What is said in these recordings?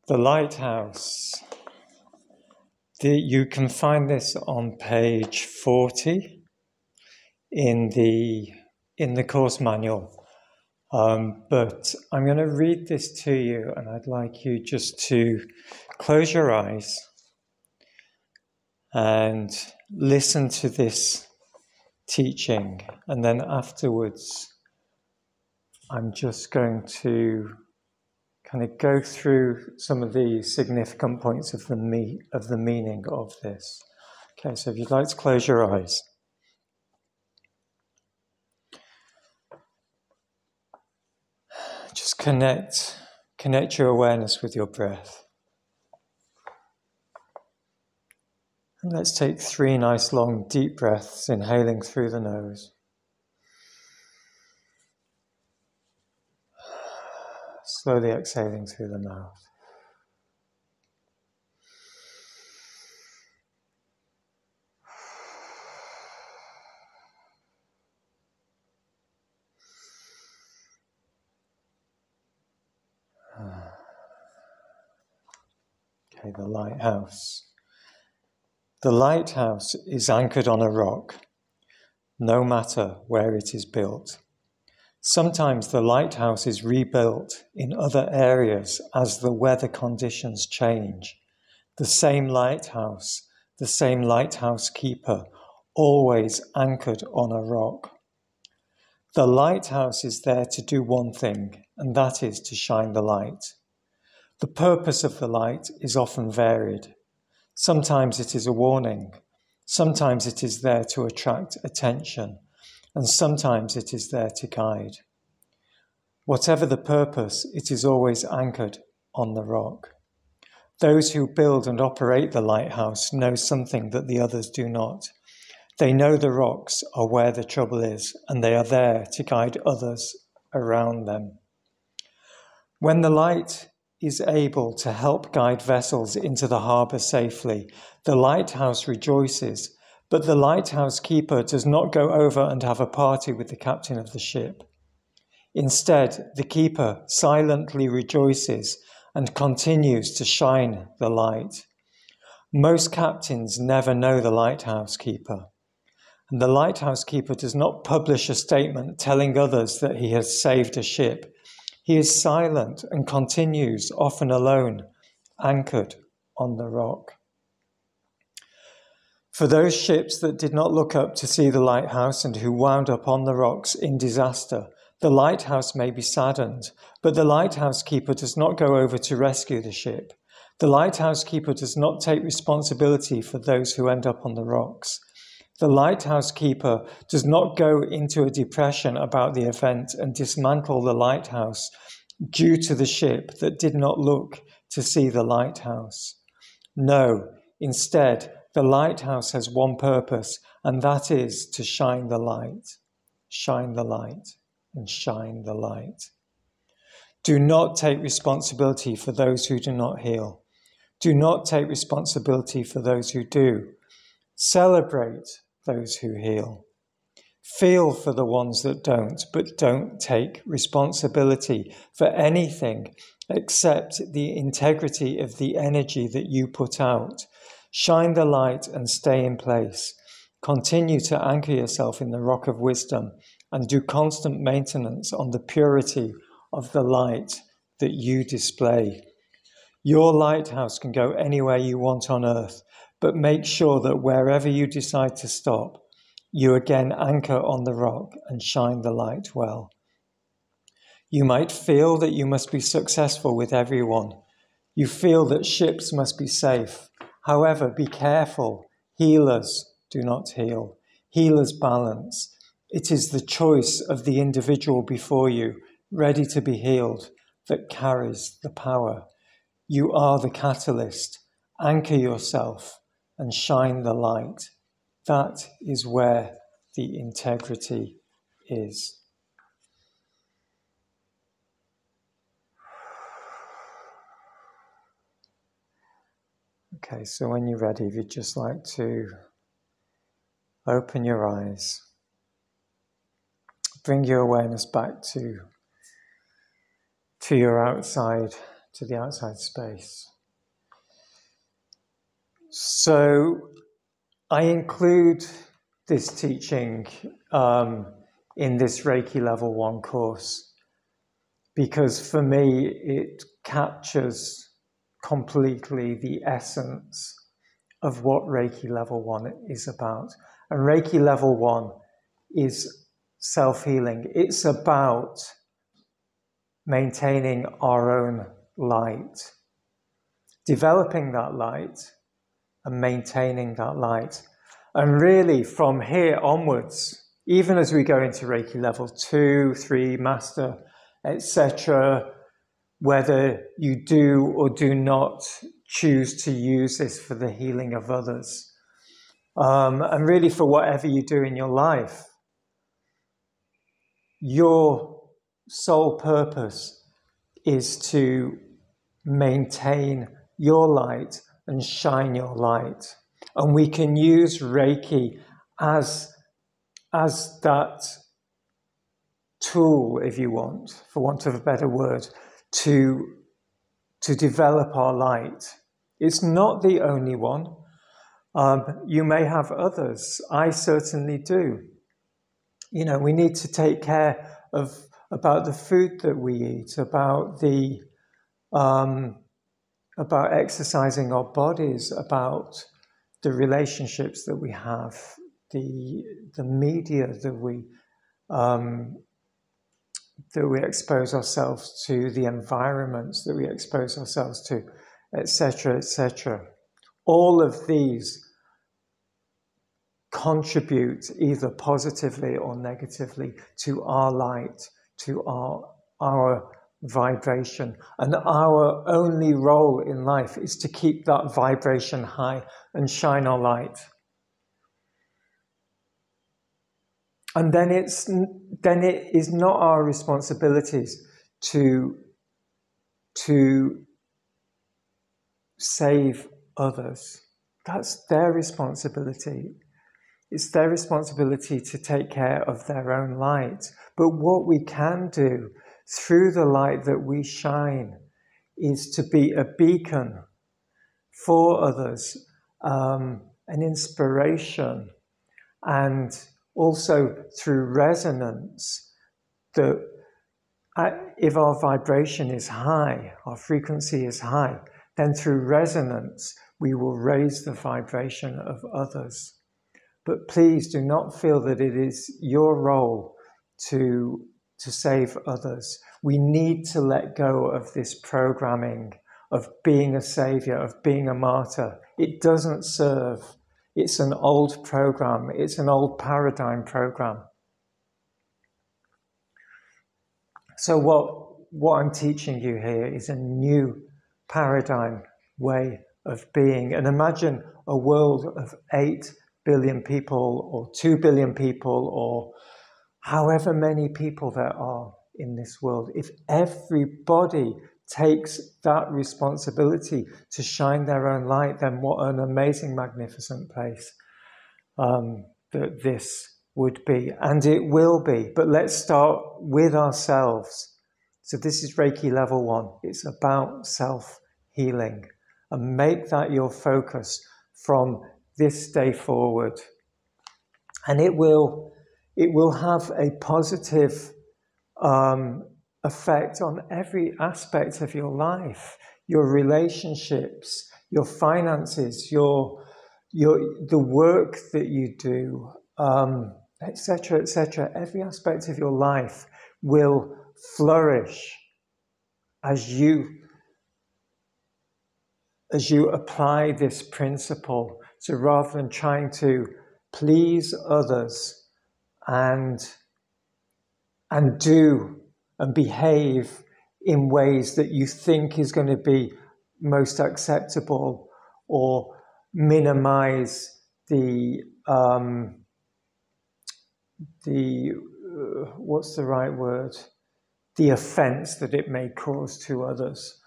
The Lighthouse. You can find this on page 40 in the course manual. But I'm going to read this to you, and I'd like you just to close your eyes and listen to this teaching. And then afterwards, I'm just going to kind of go through some of the significant points of the meaning of this. Okay, so if you'd like to close your eyes. Just connect your awareness with your breath. And let's take 3 nice long deep breaths, inhaling through the nose. Slowly exhaling through the mouth. Okay, the lighthouse. The lighthouse is anchored on a rock, no matter where it is built. Sometimes the lighthouse is rebuilt in other areas as the weather conditions change. The same lighthouse keeper, always anchored on a rock. The lighthouse is there to do one thing, and that is to shine the light. The purpose of the light is often varied. Sometimes it is a warning. Sometimes it is there to attract attention. And sometimes it is there to guide. Whatever the purpose, it is always anchored on the rock. Those who build and operate the lighthouse know something that the others do not. They know the rocks are where the trouble is, and they are there to guide others around them. When the light is able to help guide vessels into the harbour safely, the lighthouse rejoices. But the lighthouse keeper does not go over and have a party with the captain of the ship. Instead, the keeper silently rejoices and continues to shine the light. Most captains never know the lighthouse keeper. And the lighthouse keeper does not publish a statement telling others that he has saved a ship. He is silent and continues, often alone, anchored on the rock. For those ships that did not look up to see the lighthouse and who wound up on the rocks in disaster, the lighthouse may be saddened, but the lighthouse keeper does not go over to rescue the ship. The lighthouse keeper does not take responsibility for those who end up on the rocks. The lighthouse keeper does not go into a depression about the event and dismantle the lighthouse due to the ship that did not look to see the lighthouse. No, instead, the lighthouse has one purpose, and that is to shine the light. Shine the light and shine the light. Do not take responsibility for those who do not heal. Do not take responsibility for those who do. Celebrate those who heal. Feel for the ones that don't, but don't take responsibility for anything except the integrity of the energy that you put out. Shine the light and stay in place. Continue to anchor yourself in the rock of wisdom and do constant maintenance on the purity of the light that you display. Your lighthouse can go anywhere you want on earth, but make sure that wherever you decide to stop, you again anchor on the rock and shine the light well. You might feel that you must be successful with everyone. You feel that ships must be safe. However, be careful. Healers do not heal. Healers balance. It is the choice of the individual before you, ready to be healed, that carries the power. You are the catalyst. Anchor yourself and shine the light. That is where the integrity is. Okay, so when you're ready, if you'd just like to open your eyes, bring your awareness back to your outside, to the outside space. So I include this teaching in this Reiki Level 1 course because for me it captures completely the essence of what Reiki Level 1 is about. And Reiki Level 1 is self-healing. It's about maintaining our own light, developing that light and maintaining that light. And really from here onwards, even as we go into Reiki Level 2, 3, Master, etc., whether you do or do not choose to use this for the healing of others, and really for whatever you do in your life, your sole purpose is to maintain your light and shine your light. And we can use Reiki as that tool, if you want, for want of a better word, to develop our light. It's not the only one. You may have others. I certainly do. You know, we need to take care about the food that we eat, about exercising our bodies, about the relationships that we have, the media that we expose ourselves to, the environments that we expose ourselves to, etc., etc. All of these contribute either positively or negatively to our light, to our vibration. And our only role in life is to keep that vibration high and shine our light. And then it is not our responsibilities to save others. That's their responsibility. It's their responsibility to take care of their own light. But what we can do through the light that we shine is to be a beacon for others, an inspiration, and also through resonance, that if our vibration is high, our frequency is high, then through resonance we will raise the vibration of others. But please do not feel that it is your role to save others. We need to let go of this programming of being a savior, of being a martyr. It doesn't serve. It's an old program. It's an old paradigm program. So what I'm teaching you here is a new paradigm way of being. And imagine a world of 8 billion people or 2 billion people or however many people there are in this world. If everybody takes that responsibility to shine their own light, then what an amazing, magnificent place that this would be. And it will be. But let's start with ourselves. So this is Reiki Level 1. It's about self-healing. And make that your focus from this day forward. And it will have a positive effect on every aspect of your life, your relationships, your finances, the work that you do, etc., etc. Every aspect of your life will flourish as you apply this principle. So rather than trying to please others and do and behave in ways that you think is going to be most acceptable or minimize what's the right word? The offense that it may cause to others.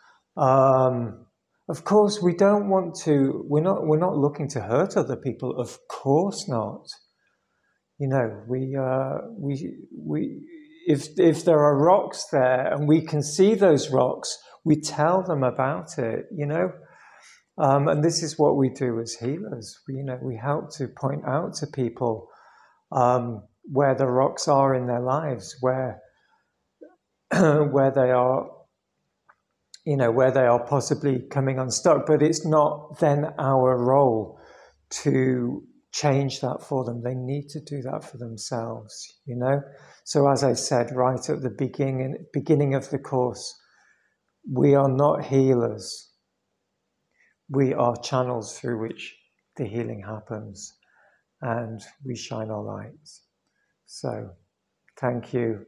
Of course, we don't want to. We're not looking to hurt other people. Of course not. You know, if there are rocks there and we can see those rocks, We tell them about it, you know. And this is what we do as healers. We help to point out to people where the rocks are in their lives, where where they are, where they are possibly coming unstuck. But it's not then our role to change that for them. They need to do that for themselves, So as I said right at the beginning of the course, we are not healers. We are channels through which the healing happens, and we shine our lights. So thank you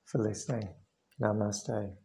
for listening. Namaste.